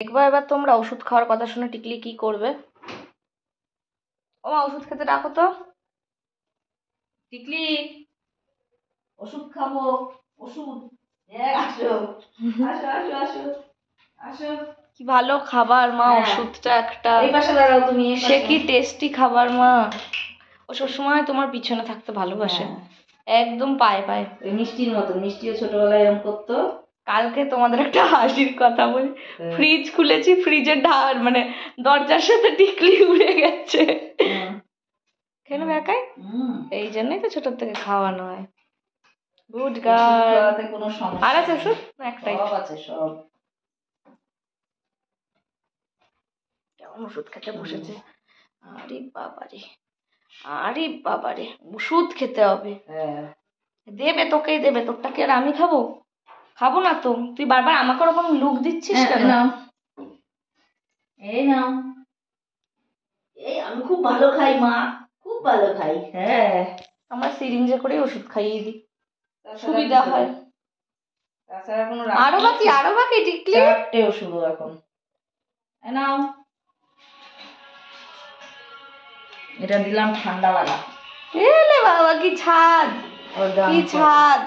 দেখবো এবার তোমরা ওষুধ খাওয়ার কথা শুনে টিকলি কি করবে। ও মা ওষুধ খেতে রাখো তো। টিকলি ওষুধ খাবো, ওষুধ। আসো আসো আসো আসো আসো। কি ভালো খাবার মা, ওষুধটা একটা। এই পাশে দাঁড়াও তুমি। সে কি টেস্টি খাবার মা। ও সবসময় তোমার পিছনে থাকতে ভালোবাসে, একদম পায়ে পায়ে। ওই মিষ্টির মতো, মিষ্টিও ছোটবেলায় এরকম করতো। কালকে তোমাদের একটা হাসির কথা বলি, ফ্রিজ খুলেছি, ফ্রিজের মানে দরজার সাথে টিকলি উড়ে গেছে। কেন একাই? এই জন্যই তো ছোট থেকে খাওয়ানো হয়। Good girl. কোনো সমস্যা আর আছে ওষুধ? একটাই আছে সব। কেমন ওষুধ খেতে বসেছে। আরে বাবারে, আরে বাবারে, ওষুধ খেতে হবে। দেবে, তোকেই দেবে, তোরটা কি আর আমি খাবো? খাবো না তো। তুই বারবার আমাকে ওরকম লুক দিচ্ছিস কেন? এই নাও। এই আমি খুব ভালো খাই মা, খুব ভালো খাই। হ্যাঁ, আমরা সিরিঞ্জে করে ওষুধ খাইয়ে দিই, সুবিধা হয়। তাছাড়া কোনো আরো বাকি টিকলি 4টে ওষুধ এখন। নাও, এটা দিলাম ঠান্ডা লাগা। এলে বাবা কি ছাদ, কি ছাদ।